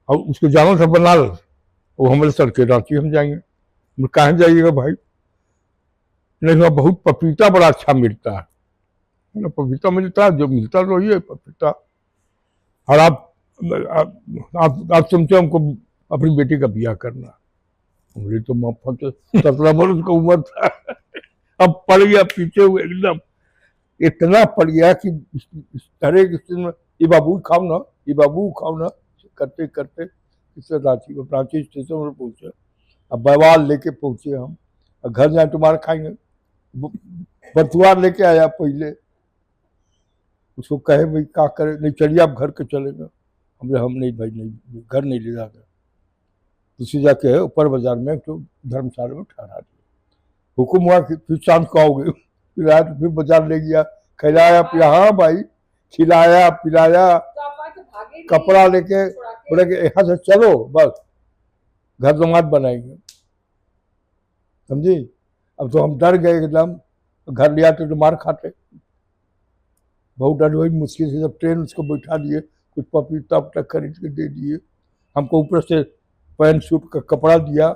और उसको जानो था बनारस, वो हमारे सर के रांची हम जाएंगे। कहाँ जाइएगा भाई? नहीं, वहाँ बहुत पपीता बड़ा अच्छा मिलता है ना, पपीता मिलता है, जो मिलता तो वही है पपीता। और आप समझे हमको अपनी बेटी का ब्याह करना, मेरी तो मफत 17 वर्ष का उम्र था। अब पड़ गया पीछे हुए एकदम, इतना पड़ गया कि हर एक में ये बाबू खाओ ना, ये बाबू खाओ ना, करते करते इससे रांची स्टेशन पर पहुंचे। अब बवाल लेके पहुंचे हम, घर जाए तुम्हारा खाएंगे। बथुआ लेके आया पहले, उसको कहे भाई क्या करे, नहीं चलिए आप घर के चलेगा। हम नहीं भाई, नहीं घर नहीं ले जाकर, दूसरी जाके ऊपर बाजार में तो धर्मशाला में ठहरा दिया। हुक्म हुआ कि फिर शाम को आओगे, फिर आया तो फिर बाजार ले गया, खिलाया पिया, हाँ भाई खिलाया पिलाया, कपड़ा लेके बोले कि यहाँ से चलो बस घर दमाद बनाएंगे, समझी। अब तो हम डर गए एकदम, घर ले आते तो मार खाते, बहुत डर हुई। मुश्किल से जब ट्रेन उसको बैठा दिए, कुछ पपीता उपटा खरीद के दे दिए, हमको ऊपर से पैंट सूट का कपड़ा दिया।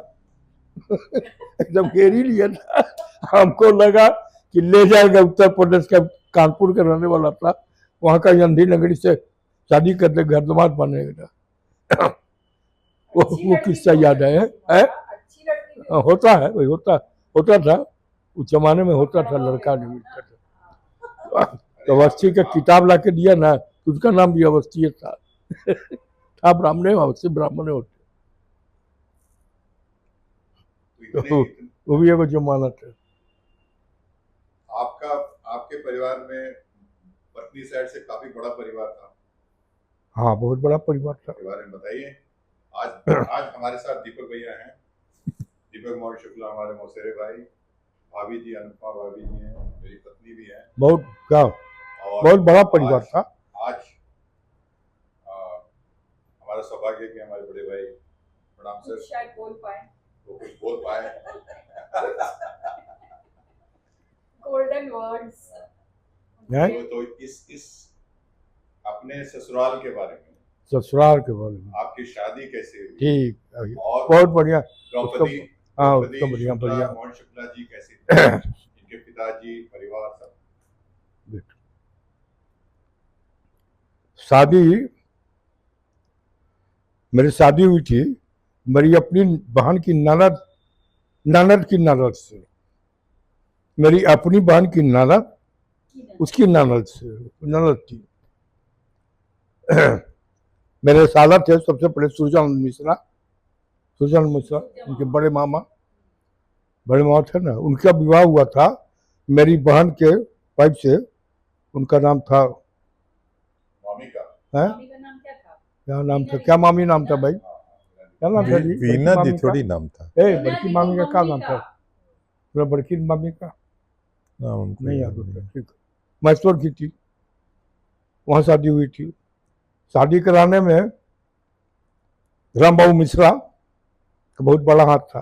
एकदम घेर ही लिया था, हमको लगा कि ले जाएगा उत्तर प्रदेश का, कानपुर का रहने वाला था, वहां का गांधी नगरी से शादी करते घर दमाद बनेगा। वो किस्सा याद है? होता है वही, होता था उस जमाने में, होता था, लड़का नहीं मिलता था। तो अवस्थी का किताब ला के दिया ना, उसका नाम भी अवस्थी था। था ब्राह्मण, अवस्थी ब्राह्मण होते, तो वो भी एक जमाना था। आपका आपके परिवार में पत्नी साइड से काफी बड़ा परिवार था। हाँ, बहुत बड़ा परिवार था। के बारे में बताइए। आज हमारे साथ दीपक भैया हैं, दीपक मौर्य शुक्ला, हमारे मौसेरे भाई, भाभी जी अनुपमा भाभी जी हैं, मेरी पत्नी भी है। बहुत क्या, बहुत बड़ा परिवार था। आज हमारा सौभाग्य कि हमारे बड़े भाई, प्रणाम सर, शायद बोल पाए, वो कुछ बोल पाए। Golden words. तो इस अपने ससुराल के बारे में, ससुराल के बारे में, आपकी शादी कैसे हुई? ठीक, और बहुत बढ़िया। द्रौपदी, हाँ, उसका बढ़िया बढ़िया। मौर्य शुक्ला जी कैसे थे? इनके पिताजी, परिवार सब। शादी, मेरी शादी हुई थी मेरी अपनी बहन की ननद की ननद से, मेरी अपनी बहन की ननद उसकी ननद से, ननद थी। मेरे साला थे सबसे पहले सुरजन मिश्रा, उनके बड़े मामा थे ना, उनका विवाह हुआ था मेरी बहन के वाइफ से। उनका नाम था, मामी का है क्या नाम था, क्या मामी नाम था भाई, क्या नाम था जी? वीना जी थोड़ी नाम था। बड़की मामी का क्या नाम था? बड़की मामी का नाम नहीं याद होता। ठीक, मैसूर की थी, वहाँ शादी हुई थी। शादी कराने में रामबाबू मिश्रा का बहुत बड़ा हाथ था।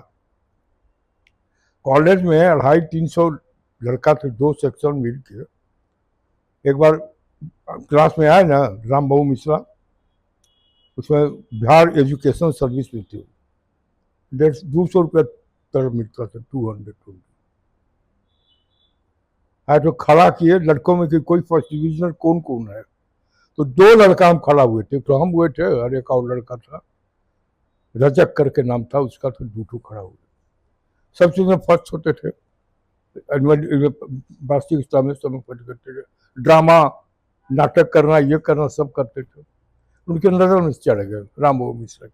कॉलेज में 250-300 लड़का थे, 2 सेक्शन मिल के। एक बार क्लास में आए ना रामबाबू मिश्रा, उसमें बिहार एजुकेशन सर्विस भी थी, 200 रुपया तरफ मिलता था, 220। आए तो खड़ा किए लड़कों में कि कोई फर्स्ट डिविजन कौन कौन है, तो 2 लड़का हम खड़ा हुए थे, तो हम हुए थे और एक और लड़का था, रजक करके नाम था उसका, तो दूठू खड़ा हुए। सब चीज में फर्स्ट होते थे, वार्षिक समय फर्स्ट करते थे, ड्रामा नाटक करना, ये करना सब करते थे। उनके नजर में चढ़ गए रामबाबू मिश्रा।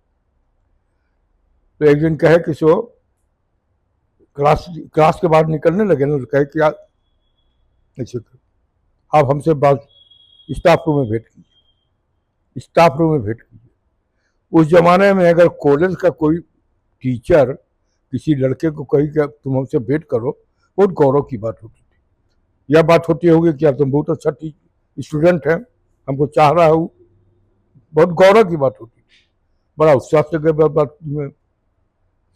तो एक दिन कहे कि सो क्लास के बाद निकलने लगे ना, तो कहे कि ऐसे आप हमसे बात स्टाफ रूम में भेंट कीजिए, स्टाफ रूम में भेंट कीजिए। उस जमाने में अगर कॉलेज का कोई टीचर किसी लड़के को कही कि तुम हमसे भेंट करो, बहुत गौरव की बात होती थी। यह बात होती होगी कि तुम बहुत अच्छा स्टूडेंट हैं, हमको चाह रहा हो, बहुत गौरव की बात होती थी। बड़ा उत्साह से गए बात में,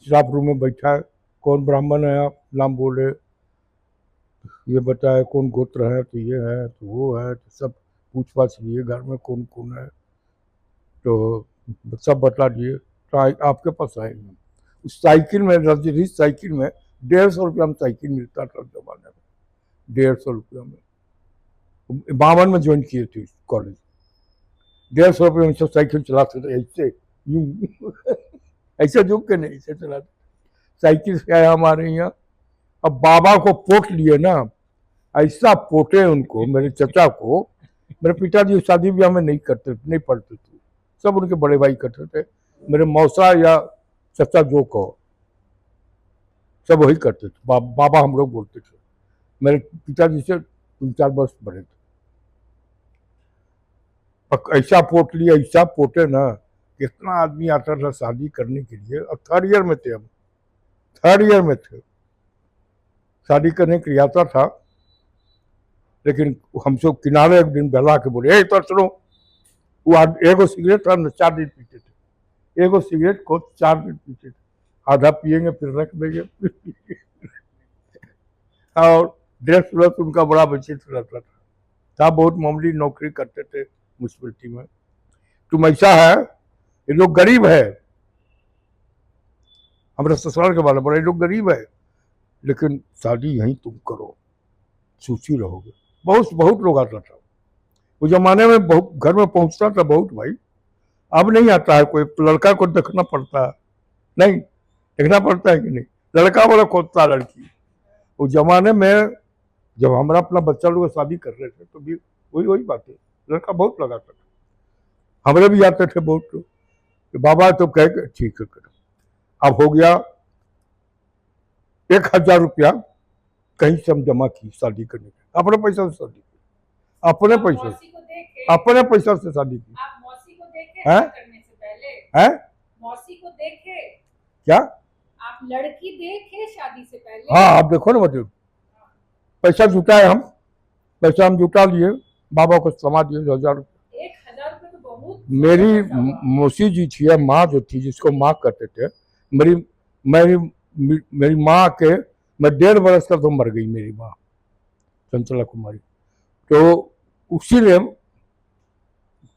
स्टाफ रूम में बैठा है, कौन ब्राह्मण है आप, नाम बोले, ये बताए कौन गोत्र है, तो ये है, तो वो है, तो सब पूछ पाछ लिए घर में कौन कौन है। तो सब बता दिए, तो आपके पास आएंगे। उस साइकिल में, लग्जरी साइकिल में 150 रुपया में साइकिल मिलता था उस जमाने में, 150 रुपया में। 52 में ज्वाइन किए थे कॉलेज, 150 रुपये में सब साइकिल चलाते थे ऐसे, यूं ऐसे झुक के नहीं, ऐसे चलाते साइकिल से आया हमारे यहाँ। अब बाबा को पोट लिए ना, ऐसा पोटे उनको, मेरे चचा को। मेरे पिताजी शादी ब्याह में नहीं करते, नहीं पढ़ते थे, सब उनके बड़े भाई करते थे। मेरे मौसा या चचा जो कहो, सब वही करते थे। बाबा हम लोग बोलते थे। मेरे पिताजी से 3-4 वर्ष बड़े थे। ऐसा पोट लिए, ऐसा पोटे ना, कितना आदमी आता था शादी करने के लिए। अब 3rd ईयर में थे, हम 3rd ईयर में थे, शादी करने के लिए आता था। लेकिन हमसे किनारे एक दिन बहला के बोले, तो सुनो, वो एगो सिगरेट था, 4 दिन पीते थे। एगो सिगरेट को 4 दिन पीते थे, आधा पिएंगे फिर रख देंगे। और ड्रेस व्रेस उनका बड़ा विचित्र रहता था, बहुत मामूली नौकरी करते थे म्यूनसिपलिटी में। तुम ऐसा है, ये लोग गरीब है, हमारे ससुराल के बारे में, ये लोग गरीब है, लेकिन शादी यहीं तुम करो, सुखी रहोगे। बहुत बहुत लोग आता था उस जमाने में, बहुत घर में पहुंचता था बहुत भाई। अब नहीं आता है कोई, लड़का को देखना पड़ता है, नहीं देखना पड़ता है कि नहीं, लड़का वाला खोजता लड़की। उस जमाने में जब हमारा अपना बच्चा लोग शादी कर रहे थे तो भी वही बात है, लड़का बहुत लगाता था। हमारे भी आते थे बहुत, तो बाबा तो कह के ठीक है करो। अब हो गया 1000 रुपया कहीं से हम जमा की शादी करने के, अपने पैसा से शादी की, अपने पैसे से, अपने पैसा से शादी की। आप मौसी को देखे हैं? करने से पहले हैं? मौसी को देखे, क्या आप लड़की देखे शादी से पहले? हाँ, आप देखो ना, मतलब पैसा जुटाए, हम पैसा हम जुटा लिए, बाबा को समा दिए 1000 रुपये। 1000 रुपये तो बहुत। मेरी मौसी जी थी, माँ जो थी, जिसको माँ कहते थे, मेरी मेरी मेरी माँ के, मैं 1.5 बरस का तो मर गई मेरी माँ चंचला कुमारी। तो उसी ने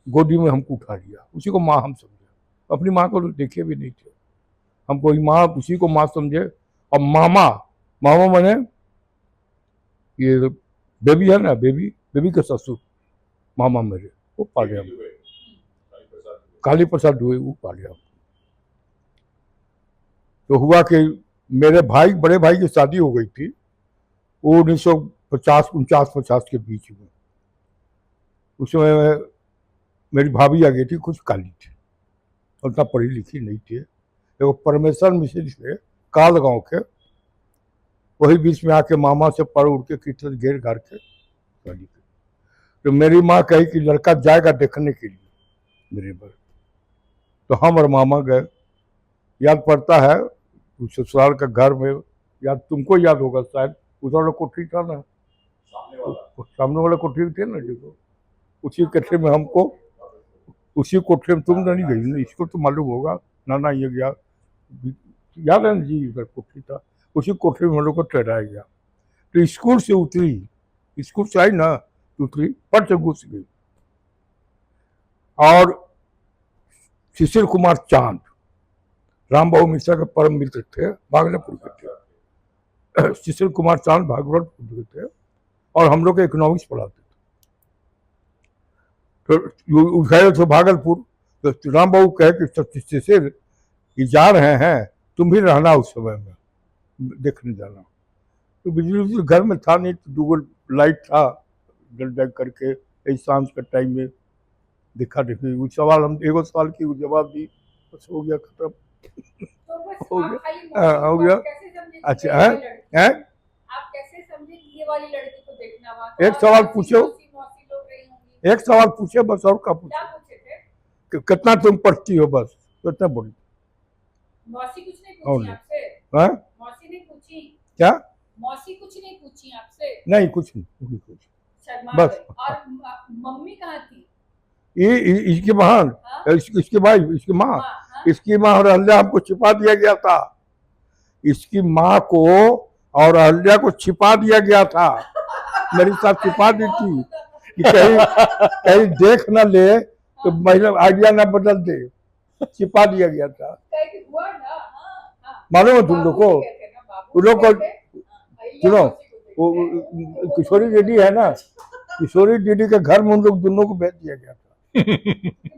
गोदी में हमको उठा लिया, उसी को माँ हम समझे। अपनी माँ को देखे भी नहीं थे, हमको माँ, उसी को माँ समझे। और मामा माने ये बेबी है ना, बेबी के ससुर मामा मेरे, वो पाले हम, काली प्रसाद दुबे, वो पाले हम। तो हुआ कि मेरे भाई, बड़े भाई की शादी हो गई थी, वो 1950-49 के बीच में। उसमें मेरी भाभी आ गई थी, कुछ काली थी, उतना पढ़ी लिखी नहीं थी। देखो परमेश्वर मिश्र से काल गांव के, वही बीच में आके मामा से पढ़ उड़ के कीर्तन घेर घार के शादी की। तो मेरी माँ कही कि लड़का जाएगा देखने के लिए मेरे पर। तो हम और मामा गए। याद पड़ता है उस ससुराल का घर में, याद तुमको याद होगा शायद, उधर वाला कोठरी था ना, सामने वाला कोठरी थे ना, देखो उसी कोठरी में हमको, उसी कोठरी में तुम नहीं गई ना, इसको तो मालूम होगा, नाना ये गया, याद है ना जी, इधर कोठरी था, उसी कोठरी में हम लोग को ठहराया गया। तो स्कूल से उतरी, स्कूल से आई ना, उतरी, फट से घुस गई। और शिशिर कुमार चांद, राम बाबू मिश्रा के परम मित्र थे, भागलपुर के थे। शिशिर कुमार चांद भागलपुर के थे, और हम लोग इकोनॉमिक्स पढ़ाते थे। तो गए थे भागलपुर, तो राम बाबू कहे कि शिशिर ये जा रहे हैं, तुम भी रहना उस समय में, देखने जाना। तो बिजली घर में था नहीं, तो 2 लाइट था, जल जग करके इस सांझ के टाइम में देखा देखी। वो सवाल, हम एगो सवाल की जवाब दी, बस हो गया, खत्म। तो हो गया। अच्छा है, आप कैसे समझे कि ये वाली लड़की को देखना हुआ? एक सवाल पूछो, मौसी लोग रही होंगी। एक सवाल पूछे बस, और का पूछे? क्या पूछे थे? कि कितना तुम पढ़ती हो, बस कितना बोली। मौसी कुछ नहीं पूछी आपसे? हाँ, मौसी नहीं पूछी क्या? मौसी कुछ नहीं पूछी आपसे? नहीं, कुछ नहीं, कुछ शर्मा बस। गई। और मम्मी कहाँ थी? ये इसकी बहन, इसके भाई, इसकी माँ, इसकी माँ और अहल्या हमको छिपा दिया गया था। इसकी माँ को और अहल्या को छिपा दिया गया था, मेरे साथ छिपा दी थी कि कहीं देख न ले, तो महिला आइडिया ना बदल दे। छिपा दिया गया था। कह के हुआ ना। हाँ, मालूम है तुम लोग को? बाबू कहते हैं ना, बाबू उन लोग को कहते हैं। अय्या सुनो, मौसी को देखते हैं। वो किशोरी दीदी है ना, किशोरी दीदी के घर में उन लोग दोनों को भेज दिया गया था।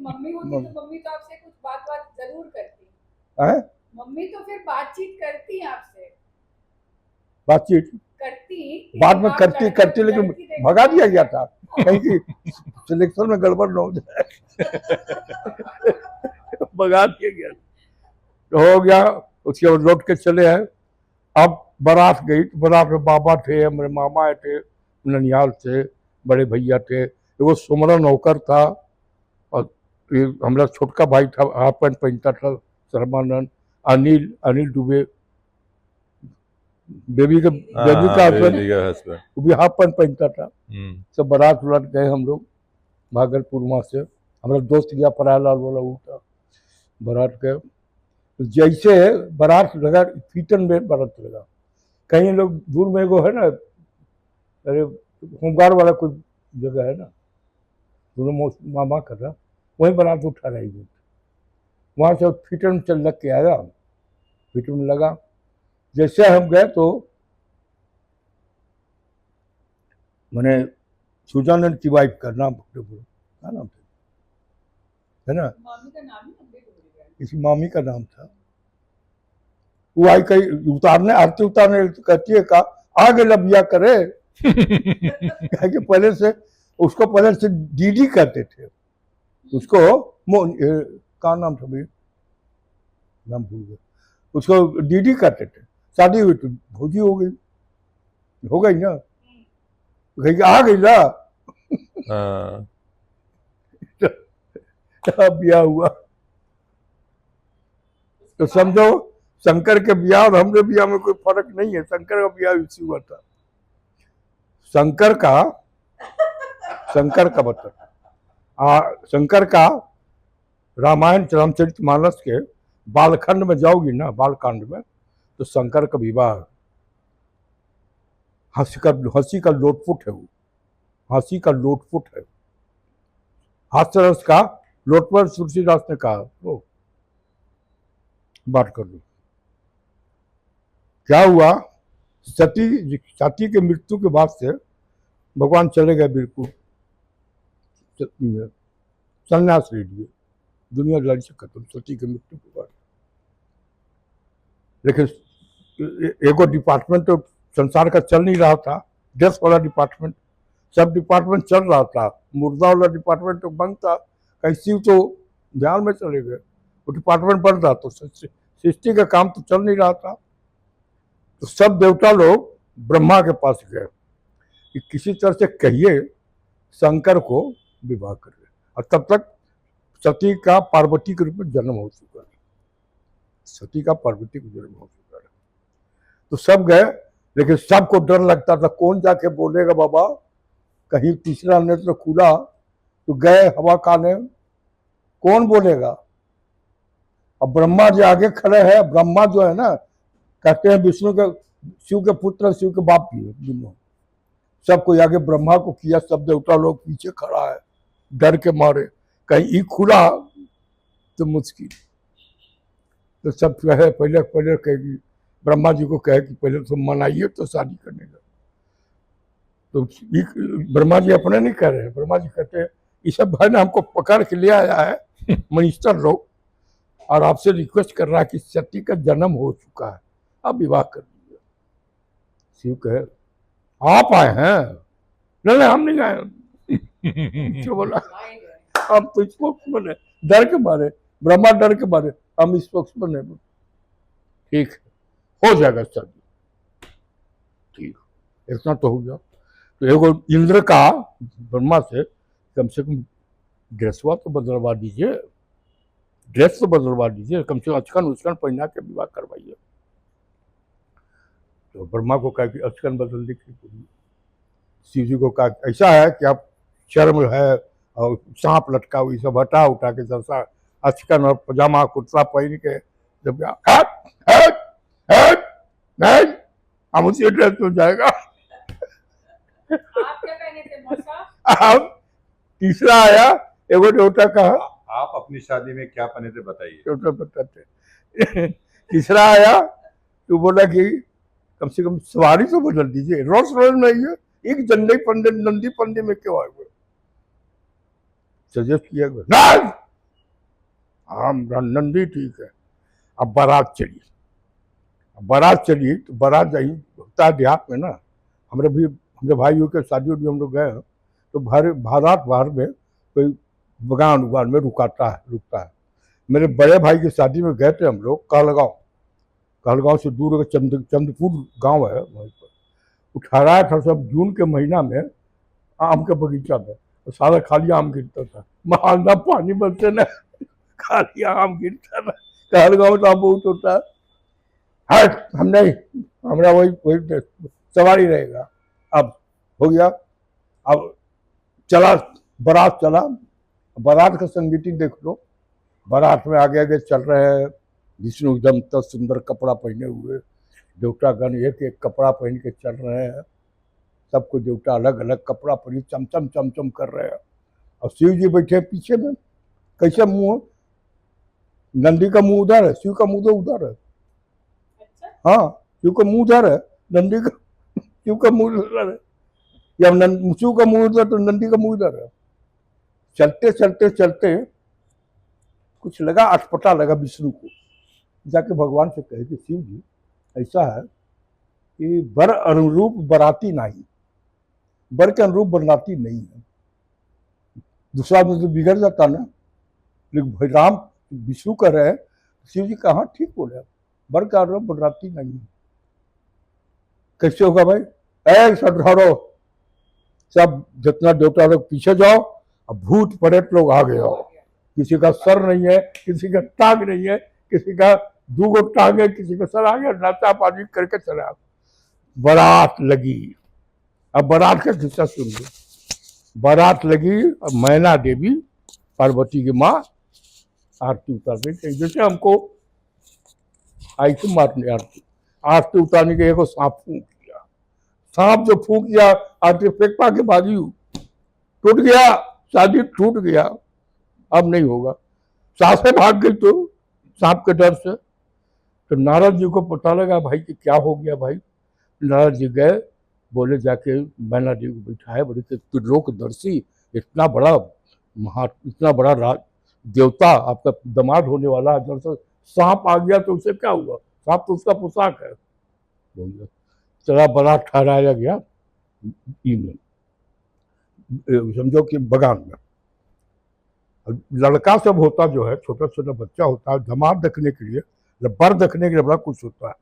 मम्मी होती तो मम्मी तो आपसे कुछ बात जरूर करती। हैं? मम्मी तो फिर बातचीत करती हैं आपसे, बातचीत करती कि बाद में आप करती लड़का- करती, लेकिन लड़की देखो। भगा दिया गया था कहीं की सिलेक्शन में गड़बड़ न हो जाए। भगा दिया गया तो हो गया। उसके बाद लौट के चले आए। अब बारात गई तो बारात में बाबा थे, मेरे मामा आए थे, ननिहाल थे, बड़े भैया थे, वो सुमरा नौकर था, और ये हमारा छोटका भाई था, हाफ पैंट पहनता था, शर्मानंद, अनिल दुबे, बेबी का हस्बैंड, हस्बैंड। वो भी हाफ पैंट पहनता था। सब बारात उलट गए हम लोग भागलपुर वहाँ से। हमारा दोस्त गया परायालाल वाला, वो था, बारात गए। तो जैसे बारात लगा, फीटन में बारात लगा, कहीं लोग दूर में एगो है ना, अरे होमगार्ड वाला कोई जगह है ना, दोनों मामा कर रहा, वहीं बारात उठा रही थी। वहाँ से फीटन में चल लग के आया, फीटन में लगा। जैसे हम गए तो मैंने सुजानंद की वाइफ का नाम क्या नाम था, है ना, मामी का नाम ही हम भी भूल गए। किसी मामी का नाम था। वो आई कहीं उतारने, आरती उतारने, तो कहती है का आगे लबिया करे। कहा कि पहले से उसको पहले से दीदी कहते थे उसको, का नाम था भाई, नाम भूल गया, उसको दीदी कहते थे। शादी हुई तो भौजी हो गई ना, कहीं आ गई ना। हाँ, ब्याह हुआ तो समझो शंकर के ब्याह और हमरे ब्याह में कोई फर्क नहीं है। शंकर का ब्याह इसी हुआ था। शंकर का मतलब शंकर का रामायण रामचरितमानस के बालखंड में जाओगी ना, बालकांड में, तो शंकर का विवाह हंसी का लोटपुट है, वो हंसी का लोटपुट है, हास्यरस का लोटपुट। तुलसीदास ने कहा वो बात कर लो। क्या हुआ, सती के मृत्यु के बाद से भगवान चले गए बिल्कुल, संन्यास ले लिए, दुनिया लड़ी से खत्म सती के मृत्यु के बाद। लेकिन एगो डिपार्टमेंट तो संसार का चल नहीं रहा था, ड्रेस वाला डिपार्टमेंट, सब डिपार्टमेंट चल रहा था, मुर्दा वाला डिपार्टमेंट तो बंद था। कहीं शिव तो ध्यान में चले गए, वो डिपार्टमेंट बंद था, तो सृष्टि का काम तो चल नहीं रहा था। तो सब देवता लोग ब्रह्मा के पास गए कि किसी तरह से कहिए शंकर को विवाह कर ले। और तब तक सती का पार्वती के रूप में जन्म हो चुका है, सती का पार्वती को जन्म हो चुका है। तो सब गए, लेकिन सबको डर लगता था कौन जाके बोलेगा बाबा, कहीं तीसरा नेत्र खुला तो गए हवा खाने, कौन बोलेगा। अब ब्रह्मा जी आगे खड़े हैं, ब्रह्मा जो है ना, कहते हैं विष्णु के, शिव के पुत्र, शिव के बाप भी है दोनों। सबको आगे ब्रह्मा को किया, सब देवता लोग पीछे खड़ा है डर के मारे, कहीं ई खुला तो मुश्किल। तो सब कहे पहले कहेगी, ब्रह्मा जी को कहे कि पहले तो मनाइए तो शादी करने का। तो ब्रह्मा जी अपने नहीं कह रहे हैं, ब्रह्मा जी कहते हैं ये सब भाई ने हमको पकड़ के ले आया है मिनिस्टर लोग, और आपसे रिक्वेस्ट कर रहा है कि सती का जन्म हो चुका है, अब विवाह कर दीजिए। शिव कहे आप आए हैं? नहीं हम नहीं आए। क्यों बोला, हम तो स्पोक्समैन है, डर के मारे, ब्रह्मा डर के मारे, हम स्पोक्समैन है। ठीक हो जाएगा शादी, ठीक इतना तो हो गया। तो एगो इंद्र का ब्रह्मा से कम ड्रेसवा तो बदलवा दीजिए, ड्रेस तो बदलवा दीजिए, कम से कम अचकन उचकन पहना के विवाह करवाइए। तो ब्रह्मा को कहा कि अचकन बदल देखिए। शिव जी को कहा ऐसा है कि आप शर्म है और सांप लटका हुई सब हटा उठा के जैसा अचकन और पजामा कुर्ता पहन के जब नहीं हम उसी ड्रेस में जाएगा। आप क्या कहने थे मौसा? अब तीसरा आया, एगो देवता कहा आप अपनी शादी में क्या बने थे बताइए। तो बताते तीसरा आया तो बोला कि कम से कम सवारी तो बदल दीजिए, रोज रोज नहीं है, एक नंदी पंडे में क्यों आए हुए, सजेस्ट किया गया ना, हाँ नंदी ठीक है। अब बारात चली तो बारात आई होता है देहात में ना, हमारे भाइयों के शादी उदी हम लोग गए हैं, तो बारात बाहर में कोई बगान उगान में रुकता है। मेरे बड़े भाई की शादी में गए थे हम लोग कहलगांव से दूर चंद्रपुर गांव है, वहीं पर उठाया था सब जून के महीना में, आम के बगीचा में, तो सारा खाली आम गिरता था, महाना पानी बरसे ना, खाली आम गिरता था। कहलगांव तो आम बहुत होता है, हट हम नहीं, हमारा वही सवारी रहेगा। अब हो गया, अब चला बारात चला, बारात का संगीति देख लो, बारात में आगे आगे चल रहे हैं विष्णु एकदम इतना सुंदर कपड़ा पहने हुए, देवतागण एक एक कपड़ा पहन के चल रहे हैं, सबको देवता अलग अलग कपड़ा पहन चमचम कर रहे हैं, और शिव जी बैठे पीछे में, कैसे मुंह, नंदी का मुंह उधर है, शिव का मुंह तो उधर है, अच्छा हाँ शिव का मुंह उधर है, नंदी का शिव का मुंह उधर है, या शिव का मुंह उधर तो नंदी का मुंह उधर है। चलते चलते चलते कुछ लगा, अटपटा लगा विष्णु को, जाके भगवान से कहे कि शिव जी ऐसा है कि वर अनुरूप बराती नहीं, वर के अनुरूप बराती नहीं है, दूसरा में तो बिगड़ जाता ना, लेकिन भाई राम विष्णु कह रहे हैं, शिव जी कहा ठीक बोले, वर का अनुरूप बराती नहीं है, कैसे होगा भाई, ऐ सब धरो, सब जितना देवता लोग पीछे जाओ, अब भूत प्रेत लोग आगे आओ, किसी का सर नहीं है, किसी का टांग नहीं है, किसी का दूगो टांग है, किसी का सर आगे, नाचा पानी करके चला, बारात लगी। अब बारात का किस्सा सुन लो, बारात लगी, अब मैना देवी पार्वती की माँ आरती उतारने के, जैसे हमको आई थी मारने आरती उतारने के, एक सांप फूंक दिया, सांप जो फूंक दिया आरती फेंक पा के भागी, टूट गया, शादी टूट गया, अब नहीं होगा, सासें भाग गई तो सांप के डर से, तो नारद जी को पता लगा भाई कि क्या हो गया भाई, नारद जी गए, बोले जाके मैना जी को बिठाए, बोले कि त्रिलोकदर्शी इतना बड़ा इतना बड़ा राज देवता आपका दामाद होने वाला, अगर से सांप आ गया तो उसे क्या हुआ, सांप तो उसका पोशाक है, बोलिए चला बड़ा ठहराया गया में, समझो कि बगान में, लड़का सब होता जो है, छोटा छोटा बच्चा होता है, दामाद देखने के लिए, बर देखने के लिए बड़ा कुछ होता है,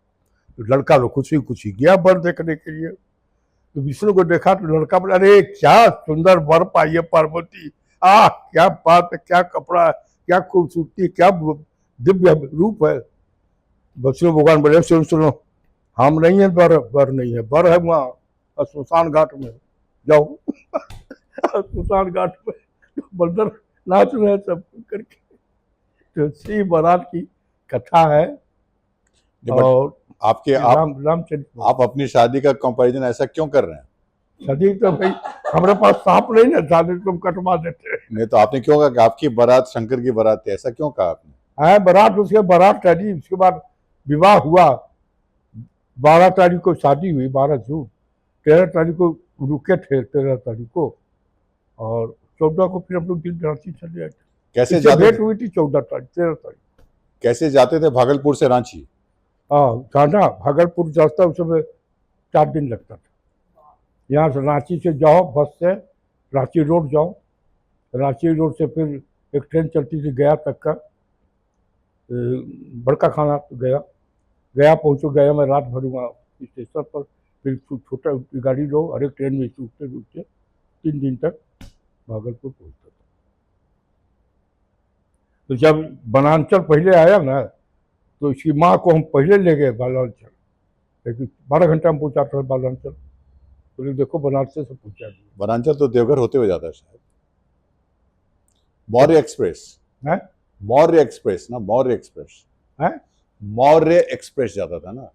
तो लड़का लोग खुशी गया बर देखने के लिए, तो विष्णु को देखा तो लड़का बोला, अरे क्या सुंदर बर पाई है पार्वती, क्या बात है, क्या कपड़ा है, क्या खूबसूरती, क्या दिव्य रूप है। विष्णु भगवान बोले सुनो, हम नहीं है बर नहीं है, बर है वहाँ श्मशान घाट में, जाओ श्मशान घाट में बंदर नाच रहे सब करके, तो श्री बारात की कथा है। और आपके रामचरित्र, आप अपनी शादी का कंपैरिजन ऐसा क्यों कर रहे हैं? शादी तो भाई हमारे पास सांप नहीं ना, शादी तुम कटवा देते नहीं तो आपने क्यों कहा कि आपकी बारात शंकर की बारात थी, ऐसा क्यों कहा आपने? है, बारात उसके बारात टहली, उसके बाद विवाह हुआ, 12 तारीख को शादी हुई, 12 जून, 13 तारीख को रुके थे, 13 तारीख को, और 14 को फिर हम लोग दिन रांची चले आए थे। कैसे जाते भेंट थे? हुई थी 14 तारीख 13 तारीख। कैसे जाते थे भागलपुर से रांची? हाँ जाना भागलपुर रास्ता उस समय 4 दिन लगता था, यहाँ से रांची से जाओ बस से, रांची रोड जाओ, रांची रोड से फिर एक ट्रेन चलती थी गया तक का, बड़का खाना गया पहुँचो, गया मैं रात भर वहाँ स्टेशन पर, फिर छोटा गाड़ी लो, हर एक ट्रेन में रुकते 3 दिन तक भागलपुर पहुँचता था। तो जब बनांचल पहले आया ना, तो इसकी माँ को हम पहले ले गए बालांचल, लेकिन 12 घंटा में पहुँचाता था बालांचल, तो देखो बनारस से पहुँचा दिया। बनांचल तो देवघर होते हुए जाता है शायद। मौर्य एक्सप्रेस है, मौर्य एक्सप्रेस ना, मौर्य एक्सप्रेस है, मौर्य एक्सप्रेस जाता था ना,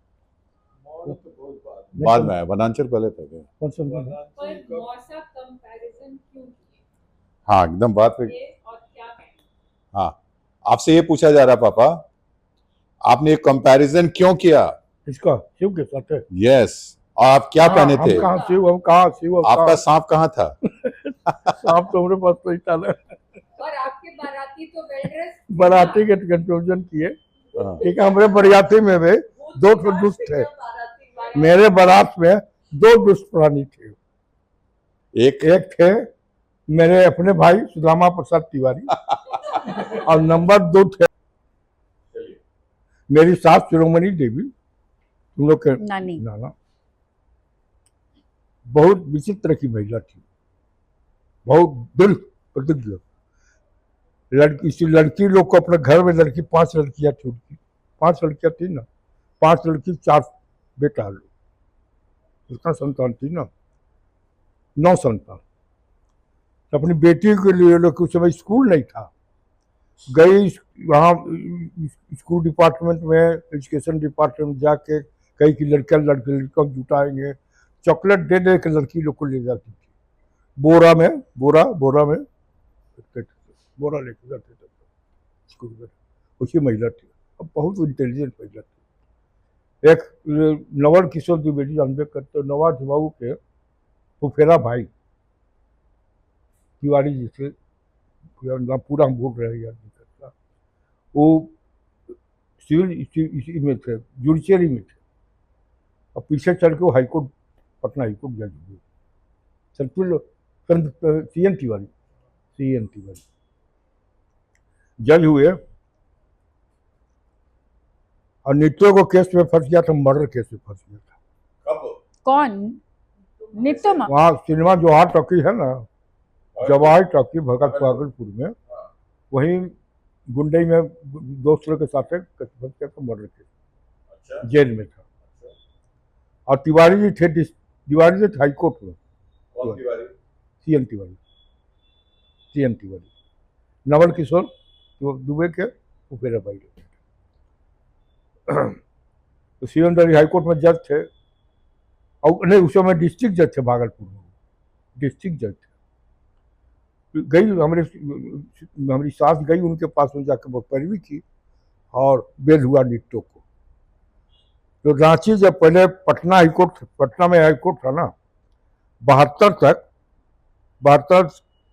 बाद में आया, बनांचल पहले था क्या? कौन सा पर मौसा कंपैरिजन क्यों किए हाँ एकदम बात पे ये और क्या कहें? हाँ, आपसे ये पूछा जा रहा पापा, आपने एक कंपैरिजन क्यों किया? इसका शिव के साथ है। यस, और आप क्या हाँ, पहने हम थे? कहाँ शिव, हम कहाँ शिव, हम आपका कहाँ सांप कहाँ था? सांप तो हमारे पास नहीं था ना। और आपके बाराती तो वेल ड्रेस बराती के कंफ्यूजन किए, हाँ, ठीक है। हमारे बरियाती में भी दो ठो दुष्ट थे, मेरे बारात में दो दुष्ट प्राणी थे। एक एक थे मेरे अपने भाई सुदामा प्रसाद तिवारी और नंबर 2 थे मेरी सास शिरोमणि देवी, तुम लोग के नानी। नाना। बहुत विचित्र की महिला थी, बहुत दिल प्रतिज्ञ लड़की। इसी लड़की लोग को अपने घर में लड़की 5 लड़कियां थी उनकी, 5 लड़कियां थी ना, 5 लड़की 4 बेटा लोग, उसका संतान थी ना, 9 संतान। तो अपनी बेटी के लिए लोग उस समय स्कूल नहीं था, गई वहाँ स्कूल डिपार्टमेंट में, एजुकेशन डिपार्टमेंट में जाके कई की लड़का जुटाएंगे, चॉकलेट दे दे के लड़की लोग को ले जाती थी, बोरा में बोरा लेके जाते थे स्कूल में। उसी महिला थी, अब बहुत इंटेलिजेंट महिला थी। एक नवल किशोर द्विवेदी जानबे करते, नवाज बाबू के फुफेरा भाई तिवारी जी से, पूरा हम बोल रहे हैं याद नहीं करता, वो सिविल इसी में थे, जुडिशियरी में थे, और पीछे चल के वो हाईकोर्ट, पटना हाईकोर्ट जज हुए, CN तिवारी जज हुए। और नित्यो को केस में फंस गया था, मर्डर केस में फंस गया था। कब? कौन? नित्यो मा? वहाँ सिनेमा जवाहर टॉकी है ना, जवाहर टॉकी भागलपुर में, वहीं गुंडई में दोस्तों के साथ फंस गया था, मर्डर केस, अच्छा, जेल में था। और तिवारी जी थे हाईकोर्ट में। कौन तिवारी? CN तिवारी नवल किशोर दुबे के फुफेरा भाई। तो CN तिवारी हाईकोर्ट में जज थे, और नहीं, उस समय डिस्ट्रिक्ट जज थे भागलपुर में, डिस्ट्रिक्ट जज थे। गई हमारी सास गई उनके पास में, जाकर वो पैरवी की और बेल हुआ नित्यो को। तो रांची जब पहले पटना में हाईकोर्ट था ना,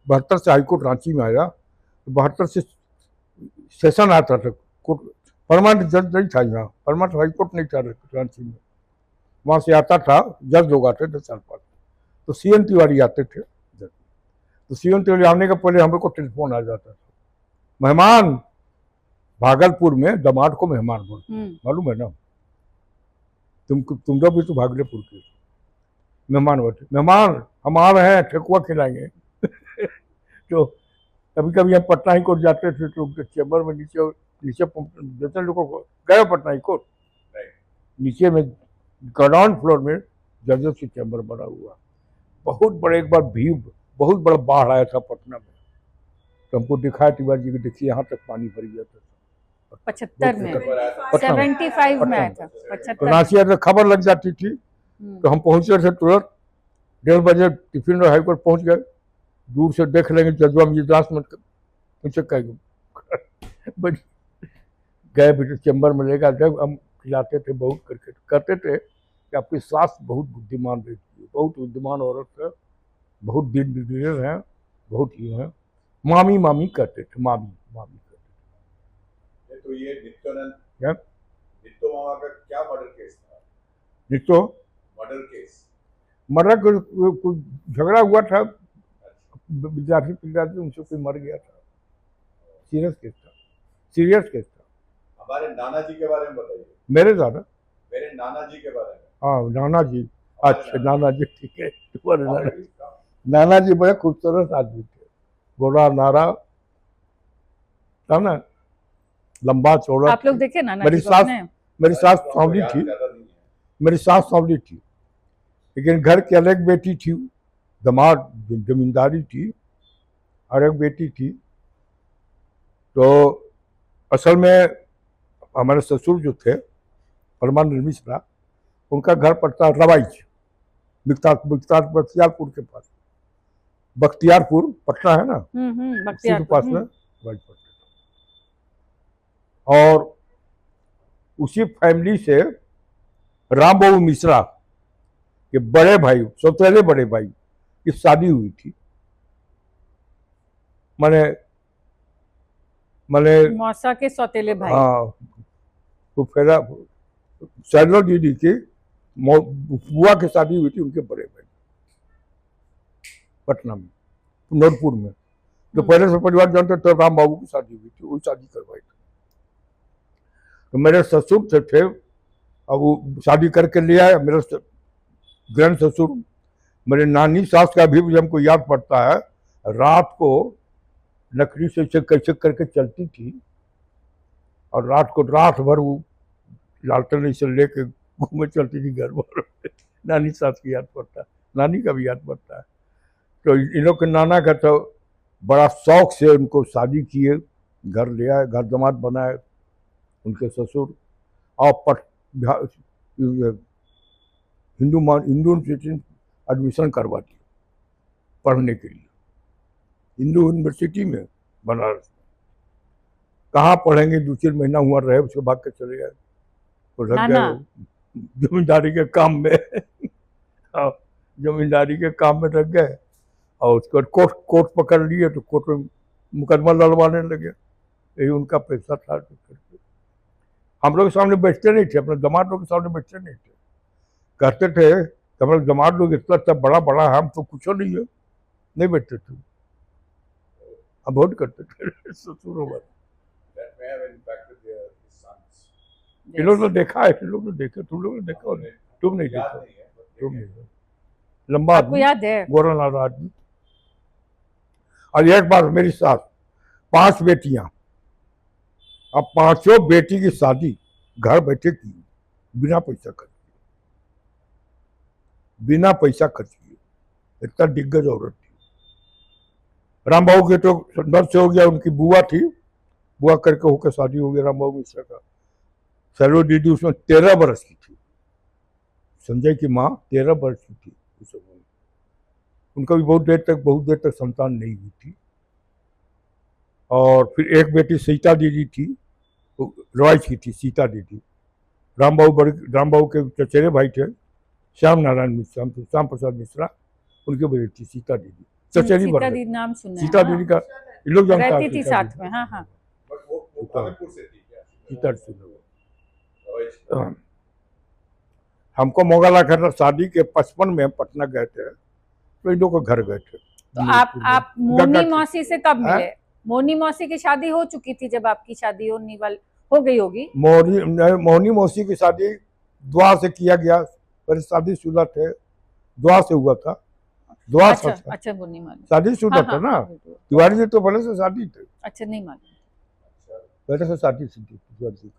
72 से हाईकोर्ट रांची में आया, तो 72 से सेशन आता था कोर्ट, परमानेंट जज नहीं था यहाँ, परमानेंट हाईकोर्ट नहीं था रांची में, वहाँ से आता था, जज लोग आते थे 4-5, तो CN तिवारी आते थे जज। तो CN तिवारी आने का पहले हम लोग को टेलीफोन आ जाता था, मेहमान भागलपुर में दामाद को मेहमान बोलते, मालूम है ना, तुम लोग भी तो भागलपुर के मेहमान बोलते, मेहमान हम आ रहे हैं, ठेकुआ खिलाएंगे। तो कभी कभी हम पटना ही कोर्ट जाते थे, तो उनके चैम्बर में नीचे जैसे लोगों को गए पटना ही कोर्ट, नीचे में ग्राउंड फ्लोर में जजों की चैम्बर बना हुआ, बहुत बड़े, एक बार भीड़, बहुत बड़ा बाढ़ आया था पटना में, तो हमको दिखाया तिवारी जी को, देखिए यहाँ तक पानी भर गया था 75 में, पटना में। 75 में आया था, तो 75। रांची में खबर लग जाती थी, तो हम पहुंचे थे तुरंत, 1:30 बजे टिफिन और हाईकोर्ट पहुंच गए, दूर से देख लेंगे जजवा में इजलास में, मुझे कहेंगे गए बेटे चैम्बर में लेगा, जब हम खिलाते थे, बहुत करके कहते थे कि आपकी सास बहुत बुद्धिमान रहती है, बहुत बुद्धिमान औरत है, बहुत दिल हैं, बहुत ही हैं, मामी कहते थे, मामी कहते थे। तो ये नित्यानंद, क्या नित्यो मामा का क्या मर्डर केस था? नित्यो मर्डर केस? मर्डर कोई झगड़ा हुआ था, विद्यार्थी उनसे कोई मर गया था, सीरियस केस था। हमारे नाना जी के बारे में बताइए। मेरे दादा, मेरे नाना जी के बारे में। हाँ नाना जी, अच्छा नाना जी, ठीक है, तुम्हारे और नाना, इसका- नाना जी बड़े खूबसूरत आदमी थे, गोरा नारा था ना, लंबा चौड़ा। आप लोग देखे ना मेरी सास सांवली याद थी, ज्यादा नहीं है। मेरी सास सांवली थी, लेकिन घर की अलग बेटी थी, दामाद जमींदारी थी, और एक बेटी थी। तो असल में हमारे ससुर जो थे परमानंद मिश्रा, उनका घर पड़ता रवाइच, बख्तियारपुर के पास, बख्तियारपुर पटना है ना, उसी के बख्तियारपुर। पास में रवाइच पड़ता। और उसी फैमिली से राम बाबू मिश्रा के बड़े भाई, सौतेले बड़े भाई की शादी हुई थी। मैंने मैंने मौसा के सौतेले भाई। हाँ, तो फिर सैलो दीदी की बुआ की शादी हुई थी उनके बड़े भाई पटना में, नोटपुर में। तो पहले से परिवार जानते तो राम बाबू की शादी हुई थी, वही शादी करवाई थी। तो मेरे ससुर थे, अब वो शादी करके ले आए। मेरे ग्रैंड ससुर, मेरे नानी सास का भी हमको याद पड़ता है, रात को लकड़ी से कैसे करके चलती थी और रात भर वो लालटेन से लेके घूमे चलती थी घर भर। नानी सास की याद पड़ता है, नानी का भी याद पड़ता है। तो इन लोग के नाना का तो बड़ा शौक से उनको शादी किए, घर ले आए, घर दामाद बनाए उनके ससुर। और हिंदू यूनिवर्सिटी एडमिशन करवा दिया पढ़ने के लिए, हिंदू यूनिवर्सिटी में बनारस में। कहाँ पढ़ेंगे, 2-3 महीना हुआ रहे, उसके बाद के चले गए। तो लग गए जमींदारी के काम में। जमींदारी के काम में लग गए और उसके बाद कोर्ट पकड़ लिए, तो कोर्ट में मुकदमा लड़वाने लगे। यही उनका पैसा था। हम लोग के सामने बैठते नहीं थे, अपने दामाद लोग के सामने बैठते नहीं थे। कहते थे कि हमारे दामाद लोग इतना बड़ा बड़ा है, हम तो कुछ नहीं है, नहीं बैठते थे। हम वोट करते थे ससुरों में। इन लोग तो देखा है, इन लोग तो देखे, तुम लोग ने देखा नहीं, तुम नहीं देखा, तुम नहीं। लंबा आपको याद है? गोरा नारा आदमी। और एक बार मेरी सास, 5 बेटियां, अब 5 बेटी की शादी घर बैठे की, बिना पैसा खर्च किए, बिना पैसा खर्च किए। इतना दिग्गज औरत थी। राम बाबू के तो संदर्भ से हो गया, उनकी बुआ थी, बुआ करके होकर शादी हो गई राम बाबू मिश्रा का। सैलो दीदी उसमें 13 बरस की थी, संजय की माँ 13 बरस की थी उस समय। उनका भी बहुत देर तक संतान नहीं हुई थी। और फिर एक बेटी सीता दीदी थी, रॉयच की थी सीता दीदी। राम बाबू के चचेरे भाई थे, श्याम प्रसाद मिश्रा, उनके बड़ी थी सीता दीदी। चचेरी सीता दीदी नाम सुना है। सीता दीदी का इन लोग जानते रहती थी साथ में। हाँ हाँ। सीता हमको मोगा लगा था, शादी के 55 में हम पटना गए थे, तो इन लोग के घर गए थे। तो आप मोनी मौसी से कब मिले? मोनी मौसी की शादी हो चुकी थी जब आपकी शादी हो गई होगी? मोहनी मौसी की शादी दुआ से किया गया, पर शादीशुदा थे, दुआ से हुआ था। दुआ अच्छा मोनी मालूम, शादीशुदा था ना। तिवारी जी तो पहले से शादी थे। अच्छा नहीं मालूम, पहले से शादी थी तिवारी जी।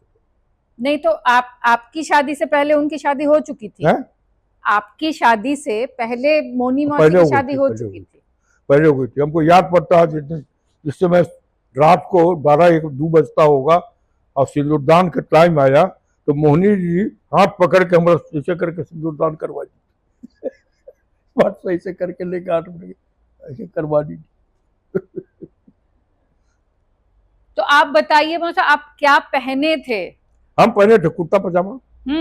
नहीं तो आपकी शादी से पहले उनकी शादी हो चुकी थी? आपकी शादी से पहले मोनी मौसी की शादी हो चुकी थी? पहले हो गई थी। हमको याद पड़ता है जिस समय रात को 12-1-2 बजता होगा और सिंदूरदान का टाइम आया, तो मोहनी जी हाथ पकड़ के हमारा ऐसे करके सिंदूरदान करवा दी। बात ऐसे करके लेके हाथ में ऐसे करवा दी। तो आप बताइए मौसा, आप क्या पहने थे? हम पहने थे कुर्ता पजामा।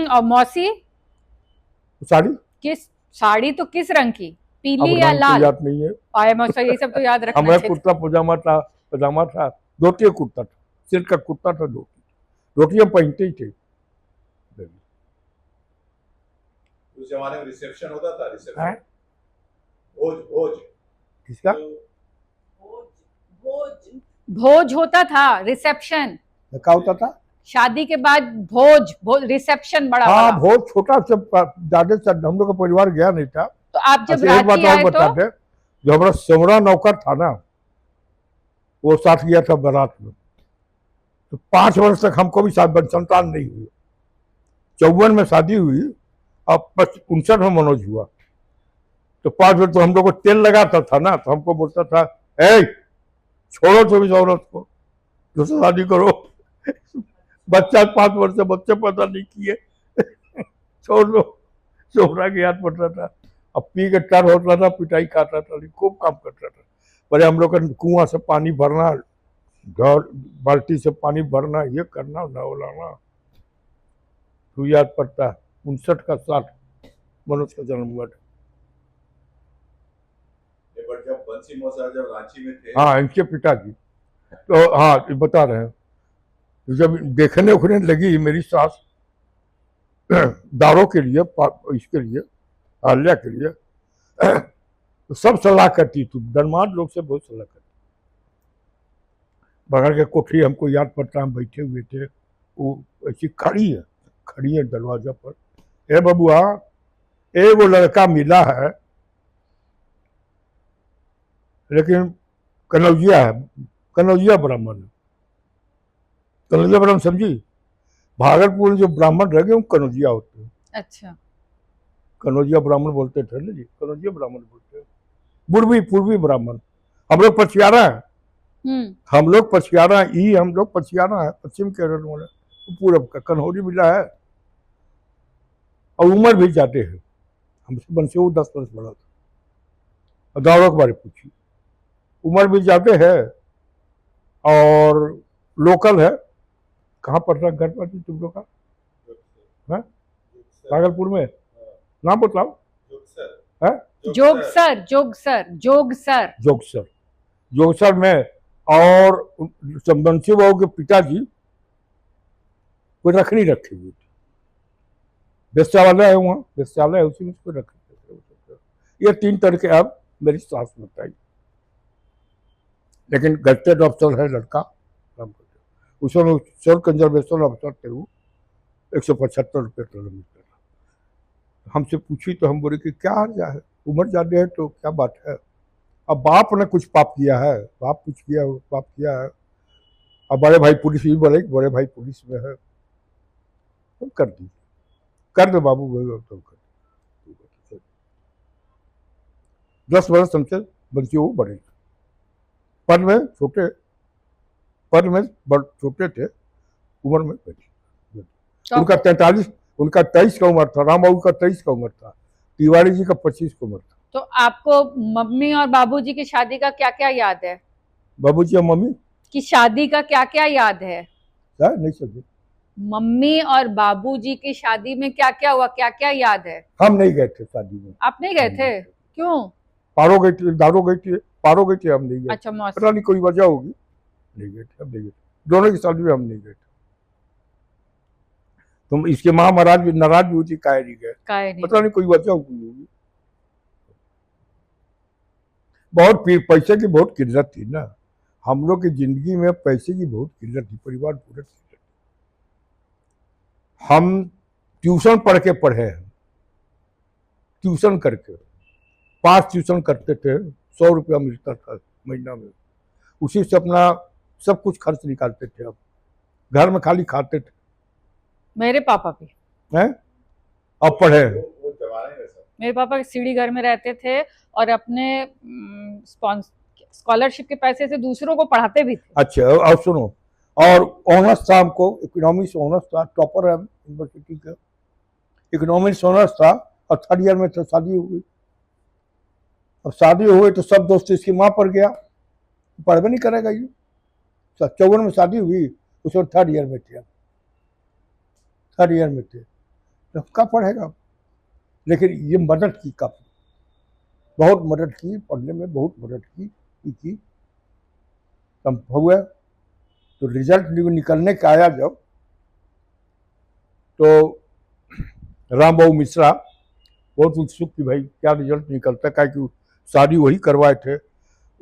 और मौसी? साड़ी। किस साड़ी? तो किस रंग की, पीली या लाल? याद नहीं है। आए मौसा, ये सब तो याद रखना हमारा चाहिए। कुर्ता पजामा था, धोती कुर्ता था, सिल्क का कुर्ता था, धोती हम पहनते ही थे। उस जमाने में रिसेप्शन होता था, है? भोज किसका? भोज होता था, रिसेप्शन क्या होता था? शादी के बाद भोज रिसेप्शन बड़ा। हाँ, भोज छोटा से ज्यादा से हम लोग का परिवार गया नहीं था। तो आप जब एक बात रांची आए बताते, जो हमारा सेवरा नौकर था ना, वो साथ गया था बारात में। तो 5 वर्ष तक हमको भी संतान नहीं हुई। 54 में शादी हुई और 59 में मनोज हुआ। तो 5 वर्ष तो हम लोग को तेल लगाता था ना, तो हमको बोलता था, ए छोड़ो तो इस औरत को, दूसरी शादी करो। बच्चा 5 वर्ष से बच्चे पैदा नहीं किए, छोड़ दो। सोहरा के याद पड़ता था। अब पी के टर होता था, पिटाई खाता था, खूब काम करता था। पहले हम लोग का कुआं से पानी भरना घर बाल्टी से पानी भरना, ये करना, नहलाना, तो याद पड़ता है 59 का 60 मनोज का जन्म हुआ था। पर जब बंसी मौसा जब रांची में थे, हाँ, इनके पिताजी, तो हाँ ये बता रहे हैं, तो जब देखने उखने लगी मेरी सास दारों के लिए, इसके लिए, आलिया के लिए, तो सब सलाह करती थी, धनवान लोग से बहुत सलाह करती। बगल के कोठरी हमको याद पड़ता, हम बैठे हुए थे, वो ऐसी खड़ी है दरवाजा पर, ए बबुआ, ए वो लड़का मिला है लेकिन कनौजिया है, कनौजिया ब्राह्मण है। कनौजिया ब्राह्मण समझी? भागलपुर में जो ब्राह्मण रह गए वो कनौजिया होते हैं। अच्छा, कनौजिया ब्राह्मण बोलते थे ना जी, कनौजिया ब्राह्मण बोलते हैं। पूर्वी ब्राह्मण, हम लोग पछियारा है, हम लोग पछियारा, हम लोग पछियारा है, पश्चिम केरल वाले, पूरब का कन्हौरी मिला है। और उम्र भी जाते हैं, हमसे बंसे वो 10 वर्ष बड़ा था। दावरों के बारे पूछी, उम्र भी जाते हैं और लोकल है। कहाँ पड़ता है घर पर तुम लोग का? भागलपुर में, नाम बताओ। जोगसर में। और बंसी बहू के पिताजी कोई रखनी रखी हुई थी, वेश्यालय है वहाँ, वेश्यालय है, उसी में कोई रखनी। ये 3 तरह के अब मेरी सास बताई, लेकिन गजटेड अफसर है लड़का, उसमें सोल कंजर्वेशन अफसर थे वो, 175 रुपये किलोमीटर। हमसे पूछी तो हम बोले कि क्या हार्जा है, उम्र ज्यादा है तो क्या बात है। अब बाप ने कुछ पाप किया है, बाप कुछ किया पाप किया है, अब बड़े भाई पुलिस भी बोले, बड़े भाई पुलिस में है, तो कर दी, कर दो बाबू, तो कर 10 वर्ष हमसे बंसी वो बड़े, पद में छोटे, पद में छोटे थे, उम्र में बड़े। उनका 43, उनका 23 का उम्र था, राम बाबू का 23 का उम्र था, तिवारी जी का 25 का उम्र था। तो आपको मम्मी और बाबूजी की शादी का क्या क्या याद है? बाबूजी और मम्मी की शादी का क्या क्या याद है? नहीं समझे। मम्मी और बाबूजी की शादी में क्या क्या हुआ, क्या क्या याद है? हम नहीं गए थे शादी में। आप नहीं गए थे? क्यों? पारो गई थी, दारो गई थी, पारो गई थी, हम नहीं गए। अच्छा, मौसी, पता नहीं कोई वजह होगी, नहीं गए थे, हम नहीं गए। दोनों की शादी में हम नहीं गए थे। तुम इसके माँ महाराज भी नाराज भी हुई थी, काहे नहीं गए, पता नहीं कोई वजह होगी। बहुत पैसे की बहुत किल्लत थी ना, हम लोग की जिंदगी में पैसे की बहुत किल्लत थी, परिवार पूरे किल्लत। हम ट्यूशन पढ़ के पढ़े हैं, ट्यूशन करके 5 ट्यूशन करते थे, 100 रुपया मिलता था महीना में, उसी से अपना सब कुछ खर्च निकालते थे। अब घर में खाली खाते थे। मेरे पापा भी हैं, अब पढ़े। मेरे पापा सीढ़ी घर में रहते थे और अपने स्कॉलरशिप के पैसे से दूसरों को पढ़ाते भी थे। अच्छा, और सुनो, और ऑनर्स था हमको, इकोनॉमिक्स ऑनर्स था, टॉपर है यूनिवर्सिटी का, इकोनॉमिक्स ऑनर्स था, और 3rd ईयर में तो शादी हो गई। अब शादी हो गई तो सब दोस्त इसकी माँ पर गया, पढ़ भी नहीं करेगा ये। 54 में शादी हुई, उसमें 3rd ईयर में थे, 3rd ईयर में थे, तो कब पढ़ेगा। लेकिन ये मदद की, काफी बहुत मदद की, पढ़ने में बहुत मदद की। तब हुआ तो रिजल्ट निकलने का आया जब, तो राम बाबू मिश्रा बहुत उत्सुक कि भाई क्या रिजल्ट निकलता है, कि शादी वही करवाए थे,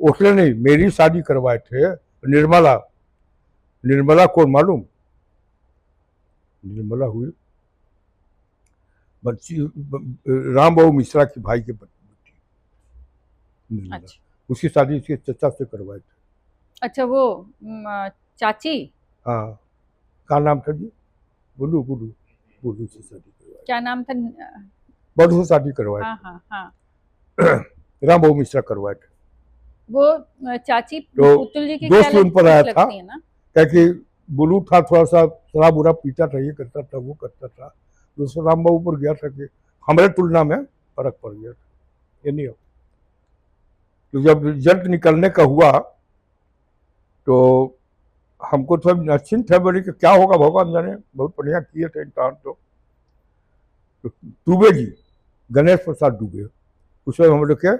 उसने नहीं, मेरी शादी करवाए थे। निर्मला कौन मालूम? निर्मला हुई बच्ची राम बाबू मिश्रा की भाई के बेटी। अच्छा। उसकी शादी उसके चचा से करवाए थे। अच्छा, वो चाची, हाँ, क्या नाम था जी? बुलू से शादी करवाई। क्या नाम था? बुलू से शादी करवाई। हाँ। राम बाबू मिश्रा करवाए थे। वो चाची तो पुतुल जी की दोस्त उन पर आया था, क्या कि बुलू था, थोड़ा सा शराब बुरा पीता था, ये करता था, वो करता था, दूसरा राम बाबू पर गया था कि हमारे तुलना में फर्क पड़ गया था, ये नहीं हो। तो जब रिजल्ट निकलने का हुआ तो हमको थोड़ा निश्चिंत है, बोले कि क्या होगा भगवान जाने, बहुत बढ़िया किए थे इम्तहान तो दुबे जी, गणेश प्रसाद दुबे, उसमें हम लोग के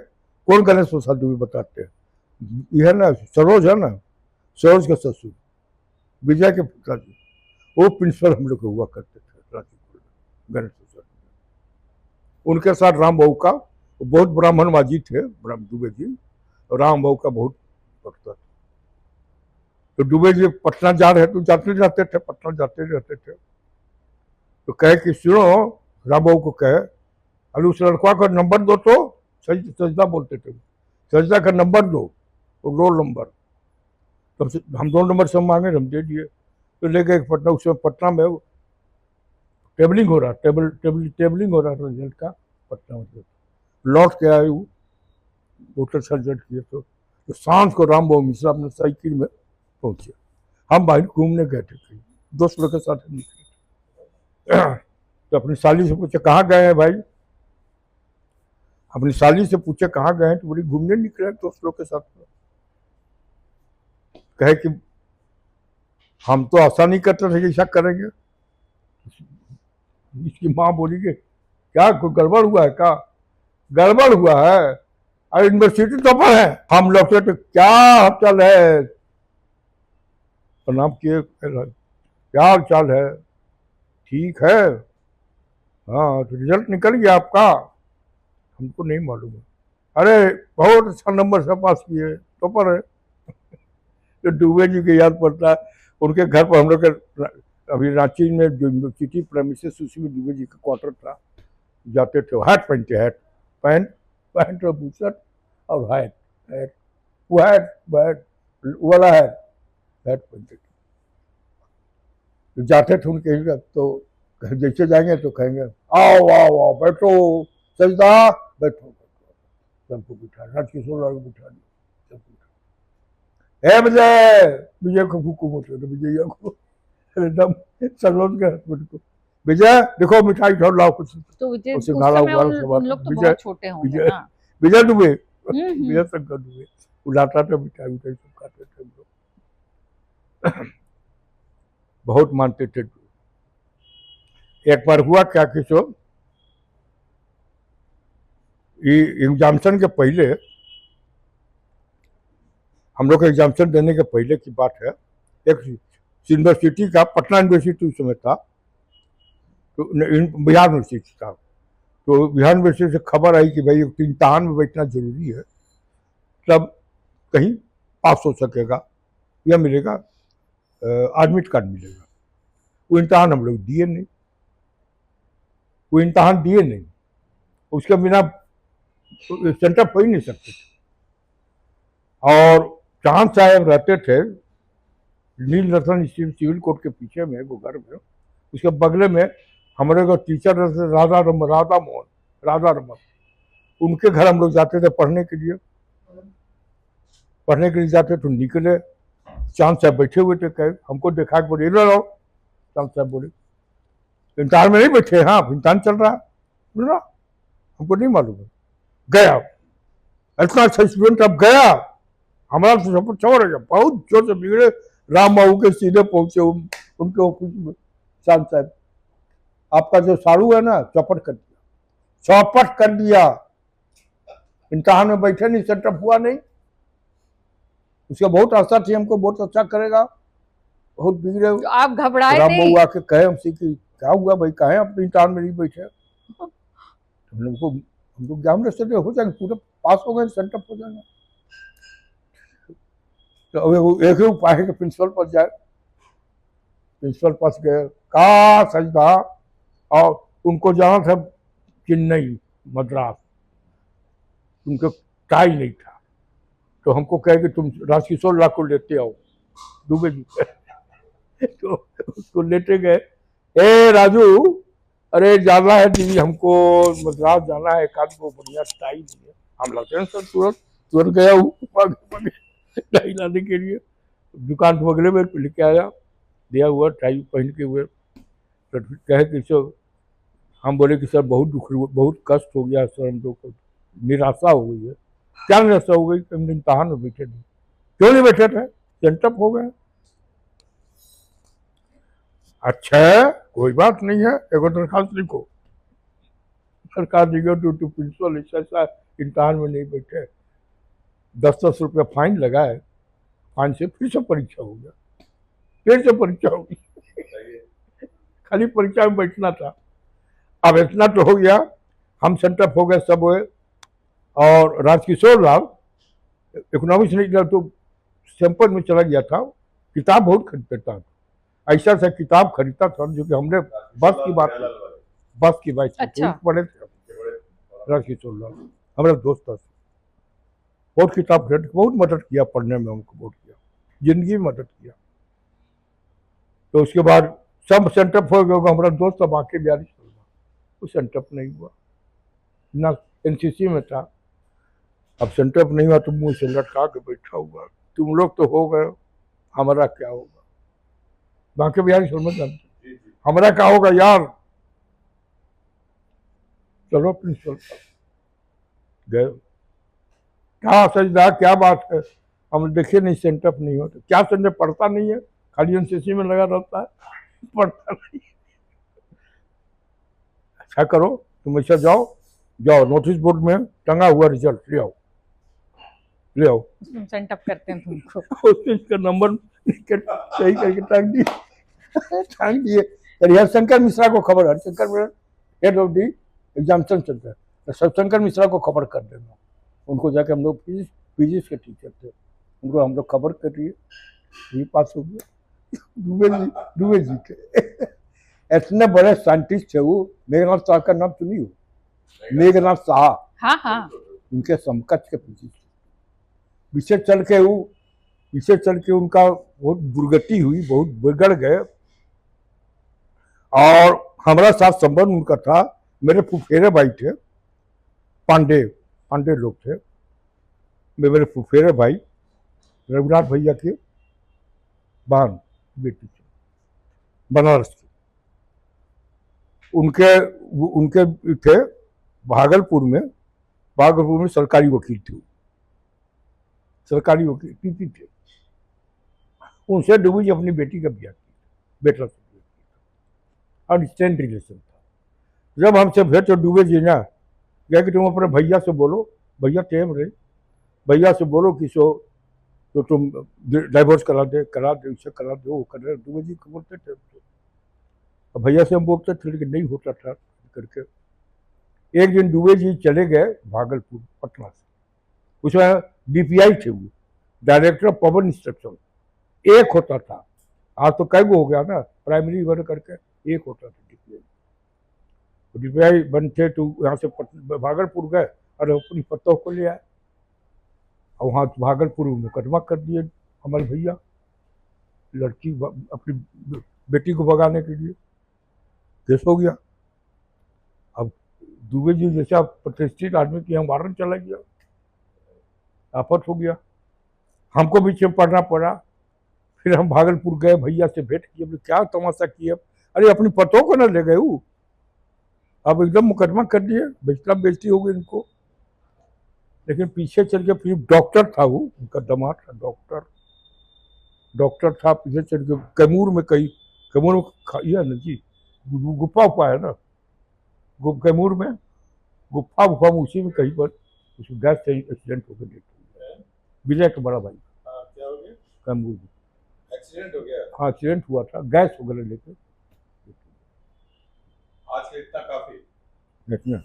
कौन गणेश प्रसाद दुबे बताते हैं, ये है ना सरोज है ना, सरोज के ससुर विजय के पिताजी, वो प्रिंसिपल हम लोग के हुआ करते थे रांची गणेश प्रसाद। उनके साथ राम बहू का बहुत ब्राह्मणवाजी थे, दुबे जी राम बहू का बहुत भक्त। तो दुबे जी पटना जा रहे तो जाते जाते थे, पटना जाते रहते थे, तो कहे कि सुनो, राम बहू को कहे, अरे उस लड़का का नंबर दो, तो सजदा बोलते थे, सजदा का नंबर दो, वो रोल नंबर, तो हम 2 नंबर सब मांगे, हम दे दिए। तो ले गए पटना, उसमें पटना में टेबलिंग हो रहा, टेबलिंग हो रहा था रिजल्ट का पटना में। लौट के आए वो वोटर सर्जन किए, तो सांझ को राम बहू मिश्रा अपने साइकिल में पहुंचे, हम बाहर घूमने गए थे, कहीं दोस्त लोग के साथ निकले। तो अपनी साली से पूछे कहाँ गए हैं भाई, अपनी साली से पूछे कहाँ गए हैं, तो बोली घूमने निकले हैं दोस्त लोग के साथ। कहे कि हम तो आशा नहीं करते थे कि ऐसा करेंगे। इसकी माँ बोली कि क्या कोई गड़बड़ हुआ है, क्या गड़बड़ हुआ है, अरे यूनिवर्सिटी तो पर है। हम लौटे तो क्या हाल चाल है, प्रणाम किए, क्या हाल चाल है, ठीक है, हाँ तो रिजल्ट निकल गया आपका, हमको नहीं मालूम है, अरे बहुत अच्छा नंबर से पास किए, तो पर है। तो दुबे जी के याद पड़ता है, उनके घर पर हम लोग के अभी रांची में जो यूनिवर्सिटी प्रेमिसेस, उसी में दुबे जी का क्वार्टर था, जाते थे, हैट पहनते, हैट पैंट और बुशर्ट और हैट, वो हैट वाला हैट पहनते थे। तो जाते थे उनके, तो जैसे जाएंगे तो कहेंगे आओ आओ आओ बैठो, सजदा बैठो, सबको बिठा, राजकिशोर लाल को बिठा दिया, सबको विजय को हुकुम होते थे, विजय को एकदम सलोज के हस्बैंड को, विजय देखो मिठाई खाओ, लाओ कुछ, तो विजय उसे उस नाला समय उबाला उन लोग तो विजय बहुत छोटे होंगे ना। विजय दुबे, हम्म। विजय शंकर दुबे उलाता था, मिठाई उठाई सब खाते थे हम लोग। बहुत मानते थे। एक बार हुआ क्या कि सो एग्जामिशन के पहले, हम लोग एग्जामिशन देने के पहले की बात है, एक यूनिवर्सिटी का, पटना यूनिवर्सिटी उस समय था, तो बिहार यूनिवर्सिटी था, तो बिहार यूनिवर्सिटी से खबर आई कि भाई इम्तहान में बैठना जरूरी है, तब कहीं पास हो सकेगा या मिलेगा, एडमिट कार्ड मिलेगा। वो इम्तहान हम लोग दिए नहीं, वो इम्तहान दिए नहीं, उसके बिना सेंटर हो ही नहीं सकते थे। और चांद साहब रहते थे नील रतन सिविल कोर्ट के पीछे में, वो घर में, उसके बगले में हमारे को टीचर रहते राधा रमन, उनके घर हम लोग जाते थे पढ़ने के लिए जाते, तो निकले, चांद साहब बैठे हुए थे, कहे हमको देखा कि बोले इधर आओ, चांद साहब बोले इम्तहान में नहीं बैठे, हाँ इम्तहान चल रहा है, बोला हमको नहीं मालूम है, गया इतना अच्छा स्टूडेंट, अब गया हमारा तो चौर है, बहुत जोर से बिगड़े, राम बाबू के सीधे पहुंचे उनके ऑफिस में, चांद साहब आपका जो साड़ू है ना, चौपट कर दिया, इम्तहान में बैठे नहीं, सेटअप हुआ नहीं, उसका बहुत आशा थी हमको बहुत अच्छा करेगा, बहुत बिगड़े। तो आप घबराए राम थे? बाबू आके कहे हमसे कि क्या हुआ भाई, कहे आप इम्तहान में नहीं बैठे, हमको एग्जाम से हो जाएंगे, पूरे पास हो गए, सेटअप हो जाएगा। तो अब एक ही उपाय है कि प्रिंसिपल पास जाए, प्रिंसिपल पास गए, कहा सजदा, और उनको जाना था चेन्नई मद्रास, उनको टाई नहीं था, तो हमको कहे कि तुम राजकिशोर लाल को लेते आओ, दुबे जी तो उसको लेते गए, ए राजू अरे जाना है दीदी, हमको मद्रास जाना है, एक आध को बढ़िया टाई दिए, हम लगते हैं सर तुरंत गया हूँ टाई लाने के लिए, दुकान के बगले में लेके आया, दिया हुआ टाई पहन के हुए, तो कहे कि सर, हम बोले कि सर बहुत दुख, बहुत कष्ट हो गया सर, हम लोग को निराशा हो गई है। क्या निराशा हो गई, हम इम्तहान में बैठे नहीं, क्यों नहीं बैठे थे, सेंटअप हो गए, अच्छा है, कोई बात नहीं है, एगो दरखास्त लिखो, सरकार देगा तो प्रिंसिपल ऐसा इम्तहान में नहीं बैठे, 10-10 रुपया फाइन लगाए, फाइन से फिर से परीक्षा हो गया, फिर से परीक्षा होगी, खाली परीक्षा में बैठना था। अब इतना तो हो गया, हम सेंटअप हो गए सब हुए, और राजकिशोर राव इकोनॉमिक्स नहीं किया तो सैंपल में चला गया था, किताब बहुत खरीदता था, ऐसा सा किताब खरीदता था जो कि हमने बस की बात अच्छा। पढ़े थे राजकिशोर राव, हमारा दोस्त था, बहुत किताब खरीद, बहुत मदद किया पढ़ने में, हमको बहुत किया, जिंदगी में मदद किया। तो उसके बाद सब सेंटअप हो गया, हमारा दोस्त अब आके 42 साल का, वो सेंटअप नहीं हुआ ना, एनसीसी में था, अब सेंटअप नहीं हुआ तो मुंह से लटका के बैठा हुआ, तुम लोग तो हो गए, हमारा क्या होगा, बाकी बिहारी समझ जानते, हमारा क्या होगा यार। चलो प्रिंसिपल गए, क्या सजदा, क्या बात है, हम देखे नहीं सेंटअप नहीं होता, क्या सेंटअप पढ़ता नहीं है, खाली एनसीसी में लगा रहता है, पढ़ता नहीं। अच्छा करो, तुम ऐसा जाओ नोटिस बोर्ड में टंगा हुआ रिजल्ट ले आओ, सेंटअप करते हैं तुमको। उसका नंबर सही करके टांग दिए। हरिशंकर मिश्रा को खबर, Harishankar Mishra head of the examination centre, तो शंकर मिश्रा को खबर कर देना, उनको जाके, हम लोग फिजिक्स के टीचर थे, उनको हम लोग खबर कर दिए, ये पास हो गया। दुबे जी थे, इतने बड़े साइंटिस्ट थे वो, मेघनाथ शाह का नाम सुनी हो, मेघनाथ शाह, हाँ हाँ, उनके समकक्ष के फिजिक्स, विशेष चल के उनका बहुत दुर्गति हुई, बहुत बिगड़ गए, और हमारा साथ संबंध उनका था, मेरे फुफेरे भाई थे, पांडे लोग थे, मेरे फुफेरे भाई रघुनाथ भैया के बहन बेटी थे, बनारस के, उनके थे भागलपुर में सरकारी वकील थे, सरकारी वकील पीपी थे, उनसे डूबी अपनी बेटी का ब्याह किया, बेटा से, और स्टैंड रिलेशन था। जब हमसे भेंट तो डूबे जी ना क्या कि तुम अपने भैया से बोलो, भैया टेम रहे, भैया से बोलो कि तो तुम डाइवोर्स करा दे, इसे करा दो, वो कर रहे, डूबे जी को बोलते थे, अब भैया से हम बोलते थे लेकिन नहीं होता था करके। एक दिन डूबे जी चले गए भागलपुर पटना से, उसमें डीपीआई थे वो, डायरेक्टर ऑफ पब्लिक इंस्ट्रक्शन, एक होता था, आज तो कई गो हो गया ना, प्राइमरी वन करके एक होता था डीपीआई बनते, तो यहाँ से भागलपुर गए और अपनी पतों को ले आए, और वहाँ भागलपुर में मुकदमा कर दिए हमारे भैया, लड़की अपनी बेटी को भगाने के लिए केस हो गया। अब दुबे जी जैसा प्रतिष्ठित आदमी की हम वारंट चला गया, आफत हो गया, हमको बीच में पढ़ना पड़ा, फिर हम भागलपुर गए, भैया से भेंट किए, बोले क्या तमाशा किए, अरे अपनी पतों को ना ले गए वो, अब एकदम मुकदमा कर दिए, बेइज्जती हो गई इनको। लेकिन पीछे चल के फिर डॉक्टर था वो, उनका दामाद था डॉक्टर था, पीछे चल के कैमूर में यह ना जी गुफा उपा है ना, कैमूर में गुफा में उसी में कहीं पर उसको गैस से एक्सीडेंट होकर डेथ हो गया, विजय का बड़ा भाई। क्या हो गया? कैमूर में एक्सीडेंट हो गया? हाँ, एक्सीडेंट हुआ था, गैस वगैरह लेकर। आज के इतना काफी देखना